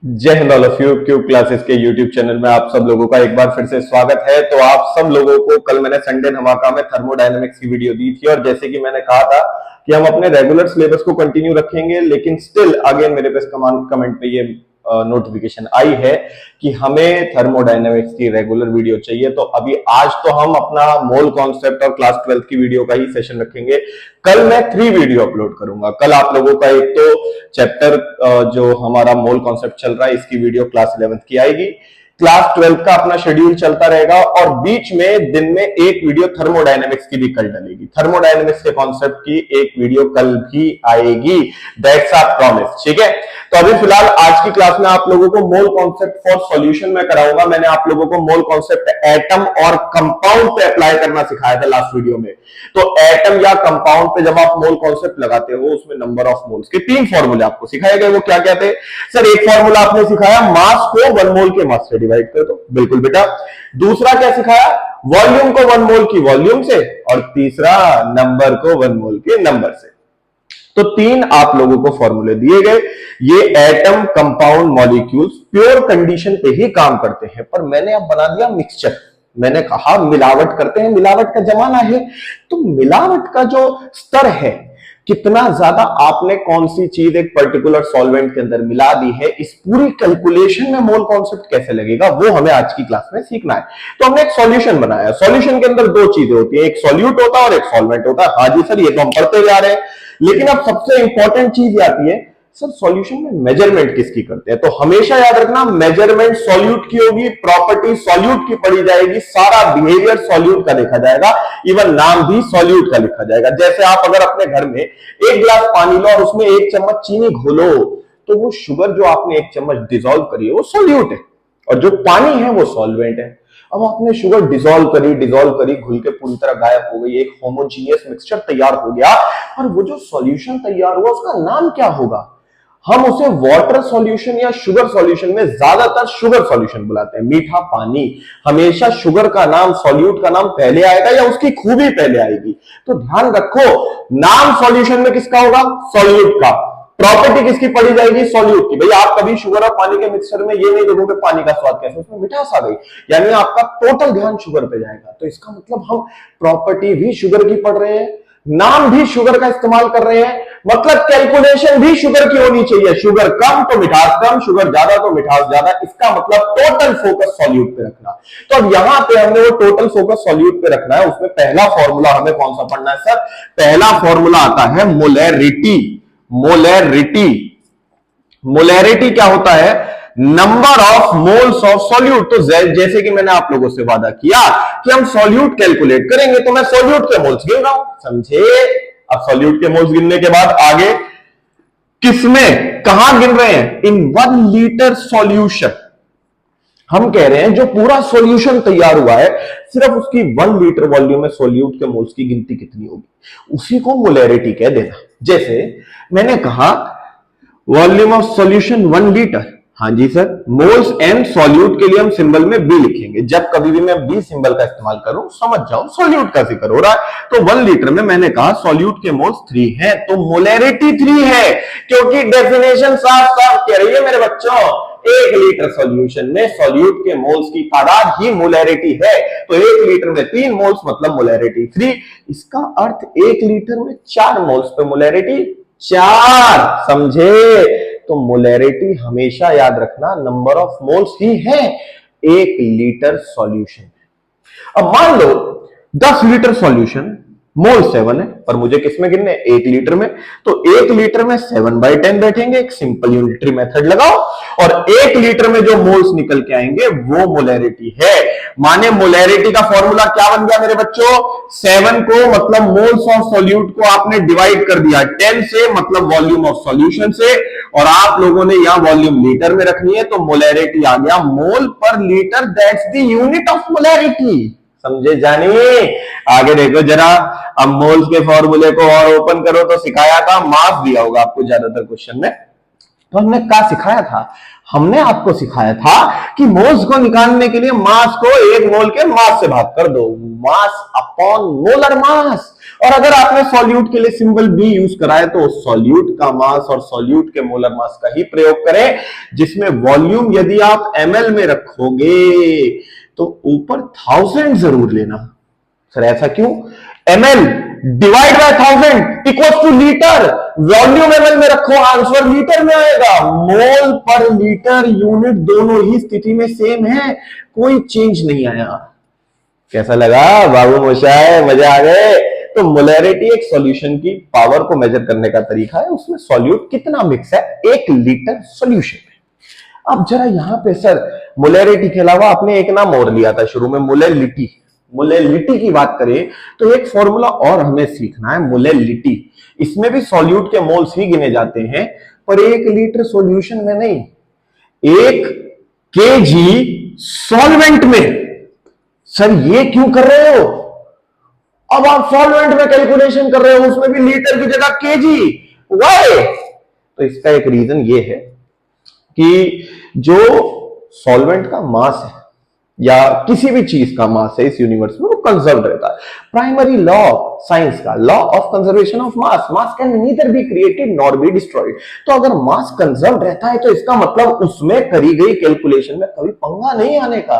जय Hind all of you. Cube classes के YouTube channel में आप सब लोगों का एक बार फिर से स्वागत है। तो आप सब लोगों को कल मैंने संडे धमाका में थर्मोडायनेमिक्स की वीडियो दी थी और जैसे कि मैंने कहा था कि हम अपने रेगुलर सिलेबस को कंटिन्यू रखेंगे, लेकिन स्टिल अगेन मेरे पास कमेंट पे ये नोटिफिकेशन आई है कि हमें थर्मोडायनेमिक्स की रेगुलर वीडियो चाहिए। तो अभी आज तो हम अपना मोल कॉन्सेप्ट और क्लास 12 की वीडियो का ही सेशन रखेंगे। कल मैं 3 वीडियो अपलोड करूंगा। कल आप लोगों का एक तो चैप्टर जो हमारा मोल कॉन्सेप्ट चल रहा है इसकी वीडियो क्लास 11 की आएगी, क्लास 12 का अपना शेड्यूल चलता रहेगा और बीच में दिन में एक वीडियो थर्मोडायनेमिक्स की भी कल डलेगी। थर्मोडायनेमिक्स के कॉन्सेप्ट की एक वीडियो कल भी आएगी, दैट्स आवर प्रॉमिस। ठीक है, तो अभी फिलहाल आज की क्लास में आप लोगों को मोल कॉन्सेप्ट फॉर सॉल्यूशन में कराऊंगा। मैंने आप लोगों को मोल कॉन्सेप्ट एटम और कंपाउंड पे अप्लाई करना सिखाया था लास्ट वीडियो में। तो एटम या कंपाउंड पे जब आप मोल कॉन्सेप्ट लगाते हो उसमें नंबर ऑफ मोल्स के 3 फॉर्मूले आपको सिखाए गए। वो क्या क्या थे सर? एक फॉर्मूला आपने सिखाया मास को 1 मोल के मास से डिवाइड कर दो, बिल्कुल बेटा। दूसरा क्या सिखाया? वॉल्यूम को 1 मोल की वॉल्यूम से, और तीसरा नंबर को 1 मोल के नंबर से। तो 3 आप लोगों को फॉर्मूले दिए गए। ये atom compound molecules pure condition पे ही काम करते हैं, पर मैंने अब बना दिया मिक्सचर। मैंने कहा मिलावट करते हैं, मिलावट का जमाना है। तो मिलावट का जो स्तर है, कितना ज्यादा आपने कौन सी चीज एक पर्टिकुलर सॉल्वेंट के अंदर मिला दी है, इस पूरी कैलकुलेशन में मोल कॉन्सेप्ट कैसे लगेगा, वो हमें आज की क्लास में सीखना है। तो हमने एक सॉल्यूशन बनाया। सॉल्यूशन के अंदर 2 चीजें होती है, एक सॉल्यूट होता है और एक सॉल्वेंट होता है। हाँ जी सर, ये तो हम पढ़ते जा रहे हैं, लेकिन अब सबसे इंपॉर्टेंट चीज आती है सर, सॉल्यूशन में मेजरमेंट किसकी करते हैं? तो हमेशा याद रखना, मेजरमेंट सॉल्यूट की होगी, प्रॉपर्टी सॉल्यूट की पढ़ी जाएगी, सारा बिहेवियर सॉल्यूट का देखा जाएगा, इवन नाम भी सॉल्यूट का लिखा जाएगा। जैसे आप अगर अपने घर में 1 गिलास पानी लो और उसमें 1 चम्मच चीनी घोलो, तो वो शुगर जो आपने 1 चम्मच डिसॉल्व करी है वो सॉल्यूट है, और जो पानी है वो सॉल्वेंट है। अब आपने शुगर डिसॉल्व करी, घुल के पूरी तरह गायब हो गई, एक होमोजीनियस मिक्सचर तैयार हो गया, और वो जो सॉल्यूशन तैयार हुआ उसका नाम क्या होगा? हम उसे वाटर सॉल्यूशन या शुगर सॉल्यूशन में ज्यादातर शुगर सॉल्यूशन बुलाते हैं, मीठा पानी। हमेशा शुगर का नाम, सॉल्यूट का नाम पहले आएगा या उसकी खूबी पहले आएगी। तो ध्यान रखो, नाम सॉल्यूशन में किसका होगा? सॉल्यूट का। प्रॉपर्टी किसकी पढ़ी जाएगी? सॉल्यूट की। भाई आप कभी शुगर और पानी के मिक्सचर में ये नहीं देखोगे पानी का स्वाद कैसे, उसमें मिठास आ गई, यानी आपका टोटल ध्यान शुगर पे जाएगा। तो इसका मतलब हम प्रॉपर्टी भी शुगर की पढ़ रहे हैं, नाम भी शुगर का इस्तेमाल कर रहे हैं, मतलब कैलकुलेशन भी शुगर की होनी चाहिए। शुगर कम तो मिठास कम, शुगर ज्यादा तो मिठास ज्यादा। इसका मतलब टोटल फोकस सॉल्यूट पे रखना। तो अब यहां पे हमने वो टोटल फोकस सॉल्यूट पे रखना है। उसमें पहला फॉर्मूला हमें कौन सा पढ़ना है सर? पहला फॉर्मूला आता है मोलैरिटी। मोलैरिटी, मोलैरिटी क्या होता है? Number of moles of solute. तो जैसे कि मैंने आप लोगों से वादा किया कि हम सॉल्यूट कैलकुलेट करेंगे, तो मैं सॉल्यूट के मोल्स गिन रहा हूं, समझे? अब सॉल्यूट के मोल्स गिनने के बाद आगे किसमें, कहां गिन रहे हैं? इन 1 लीटर सॉल्यूशन। हम कह रहे हैं जो पूरा सॉल्यूशन तैयार हुआ है, सिर्फ उसकी 1 लीटर वॉल्यूम में सॉल्यूट के मोल्स की गिनती कितनी होगी, उसी को मोलैरिटी कह देना। जैसे मैंने कहा वॉल्यूम ऑफ सॉल्यूशन 1 लीटर। हाँ जी सर, मोल्स एम सॉल्यूट के लिए हम सिंबल में बी लिखेंगे। जब कभी भी मैं बी सिंबल का इस्तेमाल करूं, समझ जाओ सॉल्यूट का जिक्र हो रहा है। तो 1 लीटर में मैंने कहा सॉल्यूट के मोल्स 3 हैं, तो मोलैरिटी 3 है, क्योंकि डेफिनेशन साफ साफ कह रही है मेरे बच्चों, 1 लीटर सॉल्यूशन में सॉल्यूट के मोल्स की तादाद ही मोलैरिटी है। तो 1 लीटर में 3 मोल्स मतलब मोलैरिटी 3। इसका अर्थ 1 लीटर में 4 मोल्स पे मोलैरिटी 4, समझे? तो मोलैरिटी हमेशा याद रखना नंबर ऑफ मोल्स ही है 1 लीटर सॉल्यूशन। अब मान लो 10 लीटर सॉल्यूशन, मोल 7 है, पर मुझे किसमें गिनने? 1 लीटर में। तो 1 लीटर में 7/10 बैठेंगे, एक सिंपल यूनिटरी मेथड लगाओ, और 1 लीटर में जो मोल्स निकल के आएंगे वो मोलैरिटी है। माने मोलैरिटी का फॉर्मूला क्या बन गया मेरे बच्चों? 7 को मतलब मोल्स ऑफ सॉल्यूट को आपने डिवाइड कर दिया 10 से, मतलब वॉल्यूम ऑफ सॉल्यूशन से, और आप लोगों ने यहां वॉल्यूम लीटर में रखनी है, तो मोलैरिटी आ गया मोल पर litre, that's the unit of molarity. समझे जानिए? आगे देखो जरा, अब मोल्स के फॉर्मूले को और ओपन करो तो सिखाया था, मास दिया होगा आपको ज्यादातर क्वेश्चन में। तो हमने क्या सिखाया था? हमने आपको सिखाया था कि मोल्स को निकालने के लिए मास को 1 मोल के मास से भाग कर दो, मास अपॉन मोलर मास। और अगर आपने सॉल्यूट के लिए सिंबल बी यूज करा है तो सॉल्यूट का मास और सॉल्यूट के मोलर मास का ही प्रयोग करें, जिसमें वॉल्यूम यदि आप ml में रखोगे तो ऊपर 1000 जरूर लेना। सर ऐसा क्यों? ml divide by 1000 equal two litre, volume ml में रखो, आंसर लीटर में आएगा। मोल पर लीटर यूनिट दोनों ही स्थिति में सेम है, कोई चेंज नहीं आया। कैसा लगा बाबू मोशाय, मजा आ गए? तो मोलैरिटी एक सॉल्यूशन की पावर को मेजर करने का तरीका है, उसमें सॉल्यूट कितना मिक्स है 1 लीटर सॉल्यूशन में। अब जरा यहां पे सर मोलैरिटी के अलावा आपने एक नाम और लिया था शुरू में, मोलैलिटी। मोलैलिटी की बात करें तो एक फॉर्मूला और हमें सीखना है, मोलैलिटी। इसमें भी सॉल्यूट के मोल्स ही गिने जाते हैं, पर 1 लीटर सॉल्यूशन में नहीं, 1 केजी सॉल्वेंट में। सर ये क्यों कर रहे हो? अब आप सॉल्वेंट में कैलकुलेशन कर रहे हो, उसमें भी लीटर की जगह केजी, वाई? तो इसका एक रीजन ये है कि जो सॉल्वेंट का मास है या किसी भी चीज का मास है इस यूनिवर्स में, वो कंजर्व रहता है। प्राइमरी लॉ साइंस का, law of conservation of mass, mass can neither be created nor be destroyed. तो अगर मास कंजर्व रहता है तो इसका मतलब उसमें करी गई कैलकुलेशन में कभी पंगा नहीं आने का।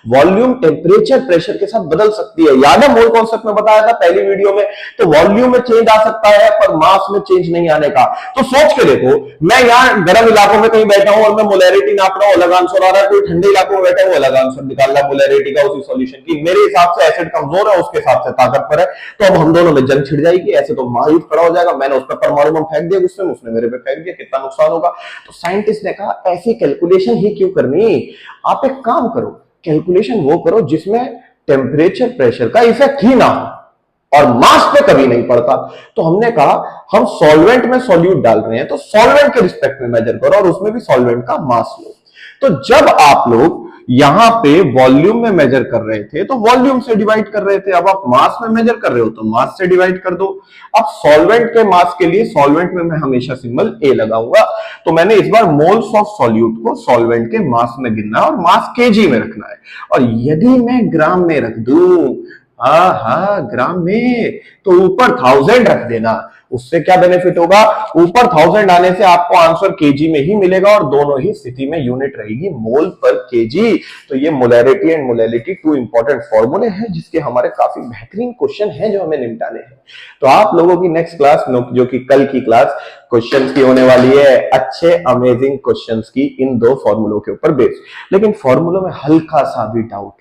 वॉल्यूम टेम्परेचर प्रेशर के साथ बदल सकती है, याद है मोल कॉन्सेप्ट में बताया था पहली वीडियो में। तो वॉल्यूम में चेंज आ सकता है पर मास में चेंज नहीं आने का। तो सोच के देखो, मैं यहां गर्म इलाकों में कहीं बैठा हूं और मैं मोलैरिटी नाप रहा हूं, अलग आंसर आ रहा है, कोई ठंडे इलाकों में बैठा है वो अलग आंसर निकाल रहा है मोलैरिटी का उसी सॉल्यूशन की। मेरे हिसाब से एसिड कमजोर है, उसके हिसाब से ताकत पर है, तो अब हम दोनों में जंग छिड़ जाएगी। ऐसे तो महायुद्ध खड़ा हो जाएगा, मैंने उस पर परमाणु बम फेंक दिया गुस्से में, उसने मेरे पे फेंक दिया, कितना नुकसान होगा। तो साइंटिस्ट ने कहा ऐसी कैलकुलेशन ही क्यों करनी, आप एक काम करो, कैलकुलेशन वो करो जिसमें टेम्परेचर प्रेशर का इफेक्ट ही ना हो और मास पे कभी नहीं पड़ता। तो हमने कहा हम सॉल्वेंट में सॉल्यूट डाल रहे हैं तो सॉल्वेंट के रिस्पेक्ट में मेजर करो और उसमें भी सॉल्वेंट का मास लो। तो जब आप लोग यहां पे वॉल्यूम में मेजर कर रहे थे तो वॉल्यूम से डिवाइड कर रहे थे, अब आप मास में मेजर कर रहे हो तो मास से डिवाइड कर दो। अब सॉल्वेंट के मास के लिए सॉल्वेंट में मैं हमेशा सिंबल ए लगाऊंगा, तो मैंने इस बार मोल्स ऑफ सॉल्यूट को सॉल्वेंट के मास में गिनना और मास केजी में रखना है। और यदि मैं ग्राम में रख दूं, हाँ ग्राम में, तो ऊपर 1000 रख देना। उससे क्या बेनिफिट होगा, ऊपर 1000 आने से आपको आंसर केजी में ही मिलेगा और दोनों ही स्थिति में यूनिट रहेगी मोल पर केजी। तो ये मोलैरिटी एंड मोलैलिटी 2 इंपॉर्टेंट फॉर्मूले हैं जिसके हमारे काफी बेहतरीन क्वेश्चन हैं जो हमें निपटाने हैं। तो आप लोगों की नेक्स्ट क्लास जो कि कल की क्लास क्वेश्चंस की होने वाली है, अच्छे अमेजिंग क्वेश्चंस की इन 2 फॉर्मूलों के ऊपर बेस्ड। लेकिन फॉर्मूलों में हल्का सा भी डाउट,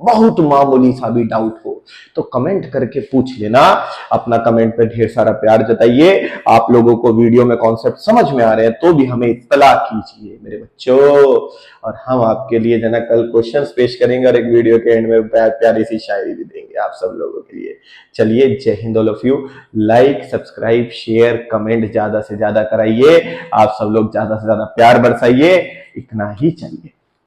बहुत मामूली सा भी डाउट हो तो कमेंट करके पूछ लेना। अपना कमेंट पे ढेर सारा प्यार जताइए। आप लोगों को वीडियो में कॉन्सेप्ट समझ में आ रहे हैं तो भी हमें इत्तला कीजिए मेरे बच्चों, और हम आपके लिए जना कल क्वेश्चंस पेश करेंगे और एक वीडियो के एंड में प्यारी सी शायरी भी देंगे आप सब लोगों के लिए। चलिए, जय Hind all of you. Like, subscribe, share, comment ज्यादा से ज्यादा कराइए। आप सब लोग ज्यादा से ज्यादा प्यार बरसाइए, इतना ही चाहिए।